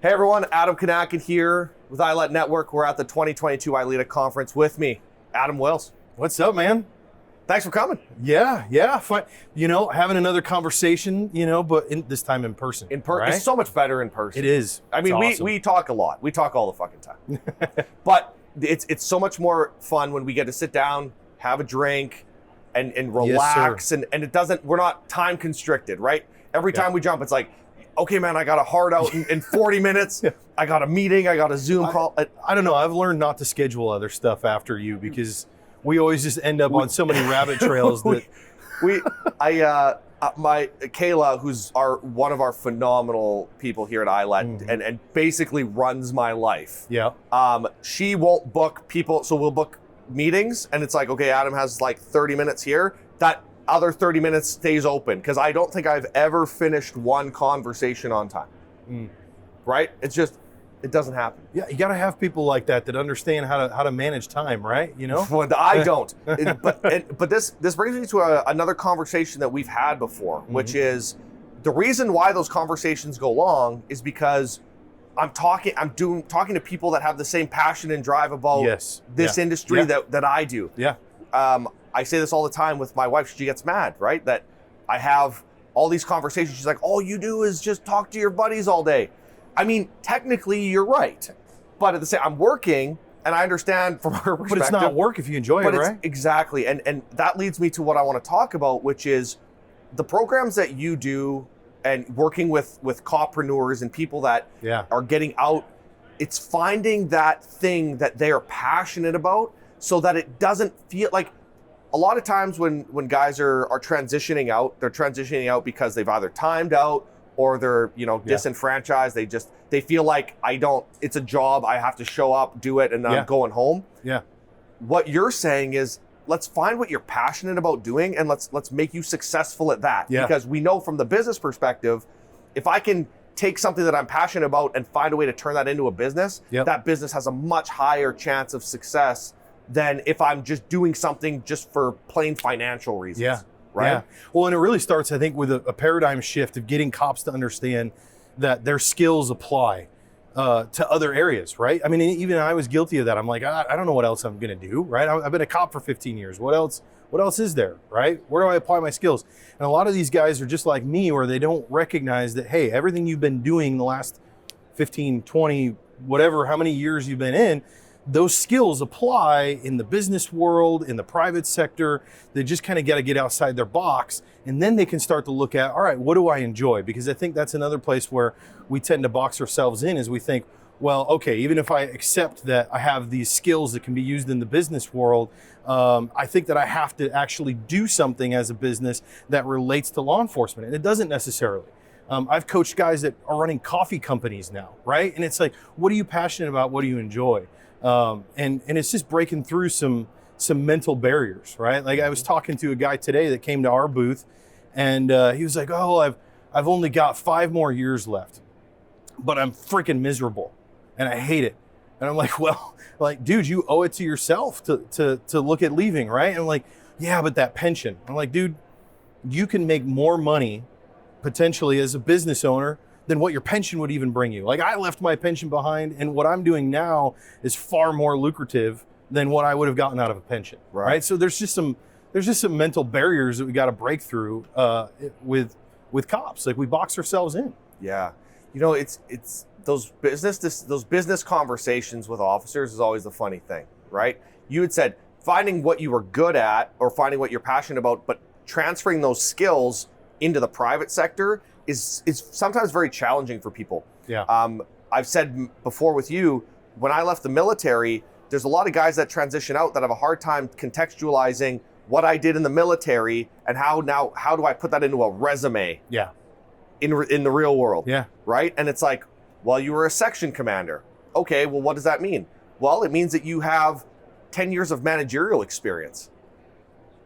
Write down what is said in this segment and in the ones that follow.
Hey everyone, Adam Kanakin here with ILEETA Network. We're at the 2022 ILEETA Conference with me, Adam Wills. What's up, man? Thanks for coming. Yeah, fine. Having another conversation, but this time in person. Right? It's so much better in person. It is. I mean, awesome. we talk a lot. We talk all the fucking time. But it's so much more fun when we get to sit down, have a drink, and relax. Yes, and we're not time constricted, right? Every time we jump, it's like, okay, man, I got a hard out in 40 minutes. I got a meeting. I got a Zoom call. I don't know. I've learned not to schedule other stuff after you because we always just end up on so many rabbit trails that my Kayla, who's one of our phenomenal people here at ILEETA and basically runs my life. Yeah. She won't book people, so we'll book meetings, and it's like, okay, Adam has like 30 minutes here. That other 30 minutes stays open because I don't think I've ever finished one conversation on time. Right? It's just, it doesn't happen. Yeah, you got to have people like that understand how to manage time, right? Well, I don't. But this brings me to another conversation that we've had before, which is the reason why those conversations go long is because I'm talking to people that have the same passion and drive about this industry that I do. Yeah. I say this all the time with my wife. She gets mad, right? That I have all these conversations. She's like, all you do is just talk to your buddies all day. I mean, technically you're right. But at the same I'm working, and I understand from her perspective. But it's not work if you enjoy it, right? Exactly. And that leads me to what I want to talk about, which is the programs that you do and working with COPreneurs and people that are getting out. It's finding that thing that they are passionate about so that it doesn't feel like a lot of times when guys are transitioning out, they're transitioning out because they've either timed out or they're disenfranchised. They feel like it's a job, I have to show up, do it, and I'm going home. Yeah. What you're saying is let's find what you're passionate about doing and let's make you successful at that. Yeah. Because we know from the business perspective, if I can take something that I'm passionate about and find a way to turn that into a business, that business has a much higher chance of success than if I'm just doing something just for plain financial reasons. Yeah. Right? Yeah. Well, and it really starts, I think, with a paradigm shift of getting cops to understand that their skills apply to other areas, right? I mean, even I was guilty of that. I'm like, I don't know what else I'm going to do, right? I've been a cop for 15 years. What else is there, right? Where do I apply my skills? And a lot of these guys are just like me, where they don't recognize that, hey, everything you've been doing the last 15, 20, whatever, how many years you've been in, those skills apply in the business world, in the private sector. They just kind of got to get outside their box, and then they can start to look at, all right, what do I enjoy? Because I think that's another place where we tend to box ourselves in, is we think, well, okay, even if I accept that I have these skills that can be used in the business world, I think that I have to actually do something as a business that relates to law enforcement, and it doesn't necessarily. I've coached guys that are running coffee companies now, right? And it's like, what are you passionate about? What do you enjoy? And it's just breaking through some mental barriers, right? Like I was talking to a guy today that came to our booth, and he was like, "Oh, I've only got 5 more years left, but I'm freaking miserable, and I hate it." And I'm like, "Well, like, dude, you owe it to yourself to look at leaving, right?" And I'm like, "Yeah, but that pension." I'm like, "Dude, you can make more money potentially as a business owner than what your pension would even bring you." Like, I left my pension behind, and what I'm doing now is far more lucrative than what I would have gotten out of a pension. Right? So there's just some mental barriers that we got to break through with cops. Like, we box ourselves in. Yeah. It's those business conversations with officers is always the funny thing, right? You had said finding what you were good at or finding what you're passionate about, but transferring those skills into the private sector is sometimes very challenging for people. Yeah. I've said before with you, when I left the military, there's a lot of guys that transition out that have a hard time contextualizing what I did in the military and how do I put that into a resume? Yeah. In the real world. Yeah. Right? And it's like, well, you were a section commander. Okay, well, what does that mean? Well, it means that you have 10 years of managerial experience.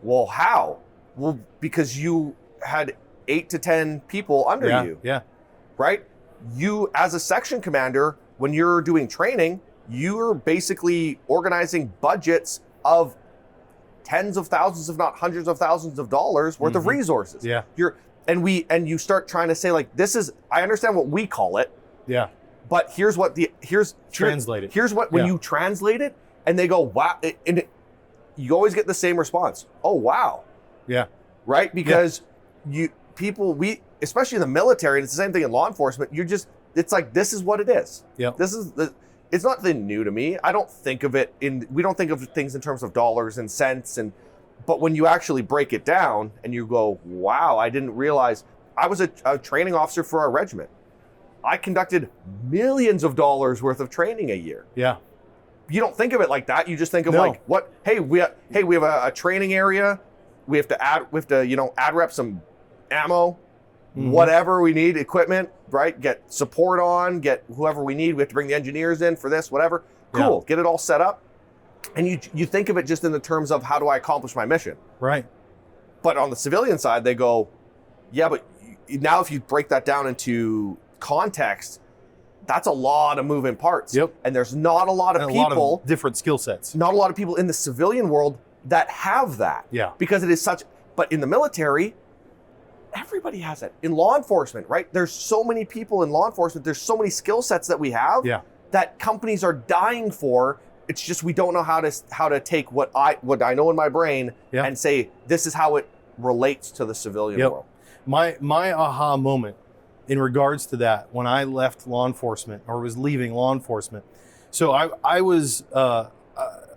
Well, how? Well, because you had 8 to 10 people under you. Yeah. Right? You, as a section commander, when you're doing training, you're basically organizing budgets of tens of thousands, if not hundreds of thousands of dollars worth of resources. Yeah. And you start trying to say, like, this is, I understand what we call it. Yeah. But Translate it. Here's what, when you translate it and they go, wow, you always get the same response. Oh, wow. Yeah. Right? Because especially in the military, and it's the same thing in law enforcement, it's like, this is what it is. Yeah. It's not nothing new to me. I don't think of it we don't think of things in terms of dollars and cents. But when you actually break it down and you go, wow, I didn't realize. I was a training officer for our regiment. I conducted millions of dollars worth of training a year. Yeah. You don't think of it like that. You just think of like, what? Hey, we have a training area. We have to add rep some ammo, whatever we need, equipment, right? Get support on, get whoever we need. We have to bring the engineers in for this, whatever. Cool. Get it all set up. And you think of it just in the terms of, how do I accomplish my mission? Right. But on the civilian side, they go, yeah, but now if you break that down into context, that's a lot of moving parts. Yep. And there's not a lot of people. A lot of different skill sets. Not a lot of people in the civilian world that have that. Yeah. Because it is but in the military, everybody has it. In law enforcement, right? There's so many people in law enforcement. There's so many skill sets that we have that companies are dying for. It's just, we don't know how to take what I know in my brain and say, this is how it relates to the civilian world. My aha moment in regards to that, when I left law enforcement or was leaving law enforcement. So I was a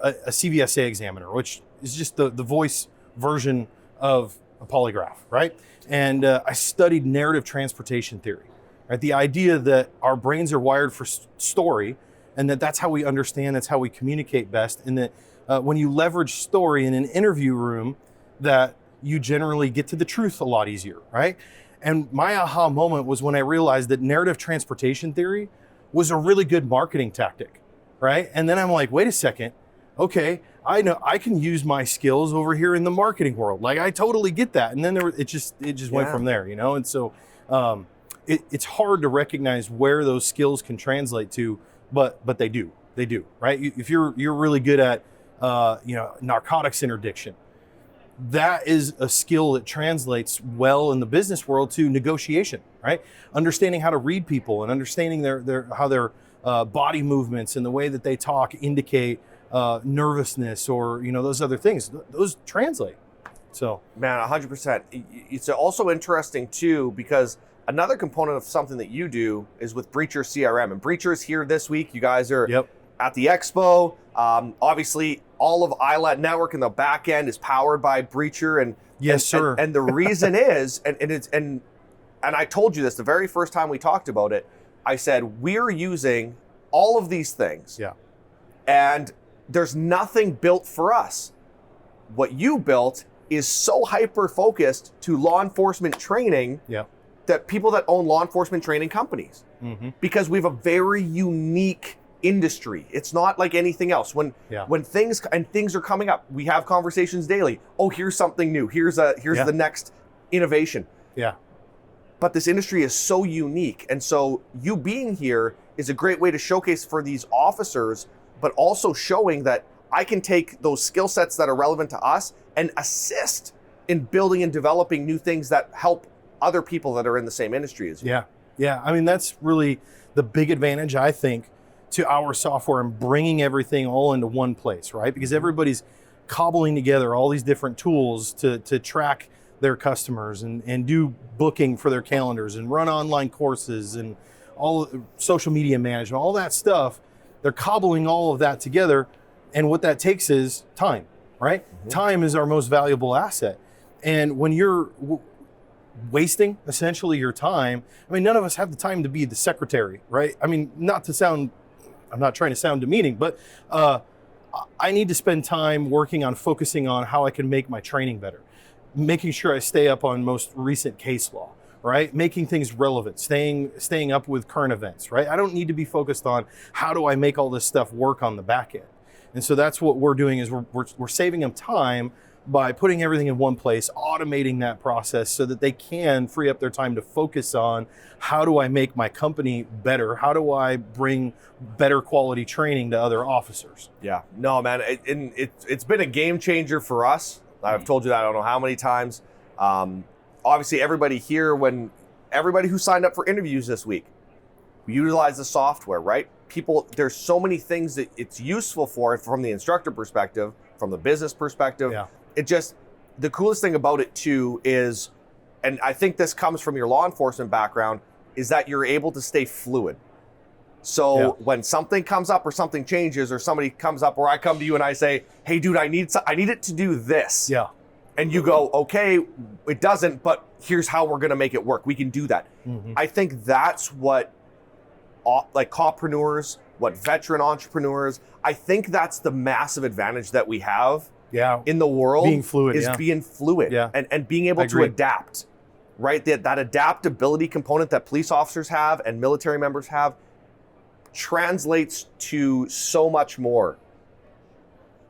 CVSA examiner, which is just the voice version of a polygraph, right? And I studied narrative transportation theory, right? The idea that our brains are wired for story, and that's how we understand, that's how we communicate best. And that when you leverage story in an interview room, that you generally get to the truth a lot easier, right? And my aha moment was when I realized that narrative transportation theory was a really good marketing tactic, right? And then I'm like, wait a second, okay, I know I can use my skills over here in the marketing world. Like, I totally get that. And then it just went from there, And so it's hard to recognize where those skills can translate to, but they do, right? If you're really good at narcotics interdiction, that is a skill that translates well in the business world to negotiation, right? Understanding how to read people and understanding how their body movements and the way that they talk indicate nervousness or those other things. Those translate. So, man, 100%. It's also interesting too, because another component of something that you do is with BreacherCRM, and Breacher is here this week. You guys are at the expo. Obviously, all of ILEETA Network in the back end is powered by Breacher, and yes, sir. And the reason is, and I told you this the very first time we talked about it. I said, we're using all of these things, and there's nothing built for us. What you built is so hyper focused to law enforcement training that people that own law enforcement training companies, because we have a very unique industry. It's not like anything else. When things are coming up, we have conversations daily. Oh, here's something new. Here's the next innovation. Yeah. But this industry is so unique, and so you being here is a great way to showcase for these officers, but also showing that I can take those skill sets that are relevant to us and assist in building and developing new things that help other people that are in the same industry as you. Yeah. I mean, that's really the big advantage, I think, to our software and bringing everything all into one place, right? Because everybody's cobbling together all these different tools to track their customers and do booking for their calendars and run online courses and all social media management, all that stuff. They're cobbling all of that together. And what that takes is time, right? Time is our most valuable asset. And when you're wasting essentially your time, I mean, none of us have the time to be the secretary, right? I mean, I'm not trying to sound demeaning, but I need to spend time working on focusing on how I can make my training better, making sure I stay up on most recent case law, right? Making things relevant, staying up with current events, right? I don't need to be focused on how do I make all this stuff work on the back end. And so that's what we're doing is we're saving them time by putting everything in one place, automating that process so that they can free up their time to focus on how do I make my company better? How do I bring better quality training to other officers? Yeah, no, man, it's been a game changer for us. I've told you that I don't know how many times. Obviously, everybody here, everybody who signed up for interviews this week, We utilize the software, right? People, there's so many things that it's useful for from the instructor perspective, from the business perspective. Yeah. It just, the coolest thing about it too is, and I think this comes from your law enforcement background, is that you're able to stay fluid. So when something comes up or something changes or somebody comes up, or I come to you and I say, hey dude, I need it to do this. Yeah. And you go, okay, it doesn't, but here's how we're gonna make it work. We can do that. Mm-hmm. I think that's what like COPreneurs, what veteran entrepreneurs, I think that's the massive advantage that we have in the world. Being fluid, is being fluid and being able to adapt, right? That adaptability component that police officers have and military members have translates to so much more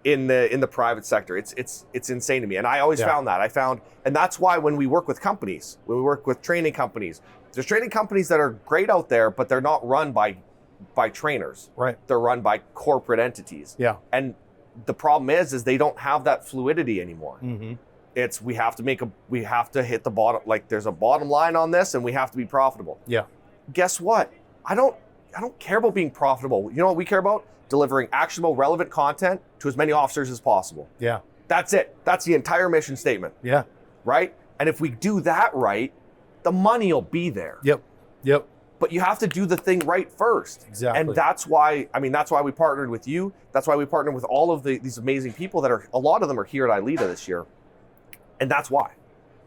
in the private sector. It's insane to me. And I always found that. And that's why when we work with companies, when we work with training companies, there's training companies that are great out there, but they're not run by trainers. Right. They're run by corporate entities. Yeah. And the problem is they don't have that fluidity anymore. Mm-hmm. It's we have to hit the bottom, like there's a bottom line on this and we have to be profitable. Yeah. Guess what? I don't care about being profitable. You know what we care about? Delivering actionable, relevant content to as many officers as possible. Yeah. That's it. That's the entire mission statement. Yeah. Right? And if we do that right, the money will be there. Yep. But you have to do the thing right first. Exactly. And that's why we partnered with you. That's why we partnered with all of these amazing people a lot of them are here at ILEETA this year. And that's why,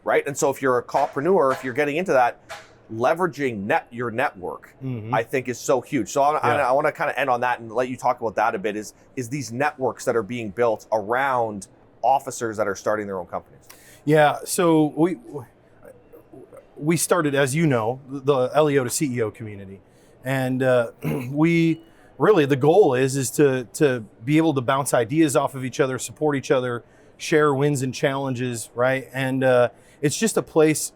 right? And so if you're a COPreneur, if you're getting into that, leveraging your network, I think is so huge. So I want to kind of end on that and let you talk about that a bit, is these networks that are being built around officers that are starting their own companies. Yeah, so we started, as you know, the LEO to CEO community. And we really, the goal is to be able to bounce ideas off of each other, support each other, share wins and challenges, right? And it's just a place,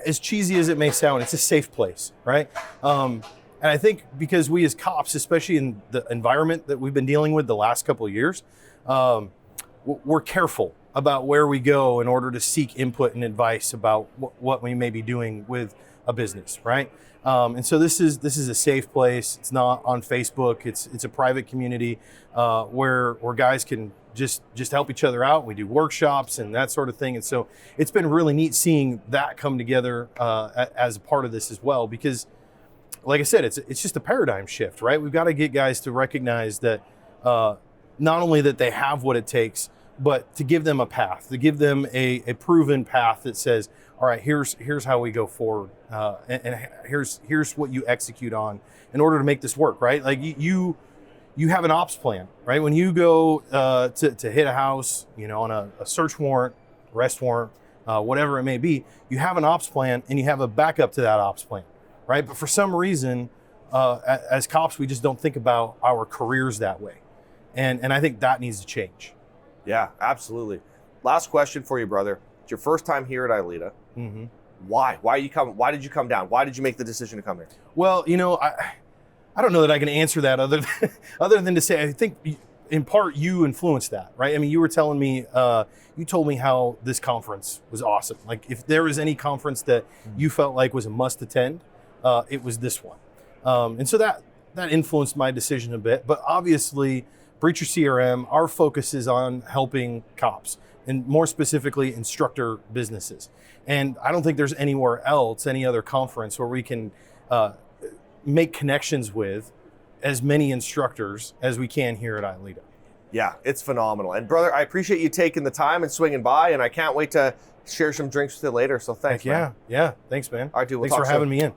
as cheesy as it may sound, it's a safe place, right? And I think because we as cops, especially in the environment that we've been dealing with the last couple of years, we're careful about where we go in order to seek input and advice about what we may be doing with a business, right? And so this is a safe place. It's not on Facebook. It's a private community where guys can just help each other out. We do workshops and that sort of thing. And so it's been really neat seeing that come together as a part of this as well, because like I said, it's just a paradigm shift, right? We've got to get guys to recognize that not only that they have what it takes, but to give them a path, to give them a proven path that says, all right, here's how we go forward, and here's what you execute on in order to make this work, right? Like you have an ops plan, right? When you go to hit a house, on a search warrant, arrest warrant, whatever it may be, you have an ops plan and you have a backup to that ops plan, right? But for some reason, as cops, we just don't think about our careers that way, and I think that needs to change. Yeah, absolutely. Last question for you, brother. It's your first time here at ILEETA. Mm-hmm. Why? Why did you come down? Why did you make the decision to come here? Well, I don't know that I can answer that other than to say, I think in part you influenced that, right? I mean, you were telling me, you told me how this conference was awesome. Like if there was any conference that you felt like was a must attend, it was this one. And so that influenced my decision a bit, but obviously BreacherCRM, our focus is on helping cops and more specifically instructor businesses. And I don't think there's anywhere else, any other conference where we can make connections with as many instructors as we can here at ILEETA. Yeah, it's phenomenal. And brother, I appreciate you taking the time and swinging by, and I can't wait to share some drinks with you later. So thanks, man. Yeah, thanks, man. All right, dude, thanks for having me in.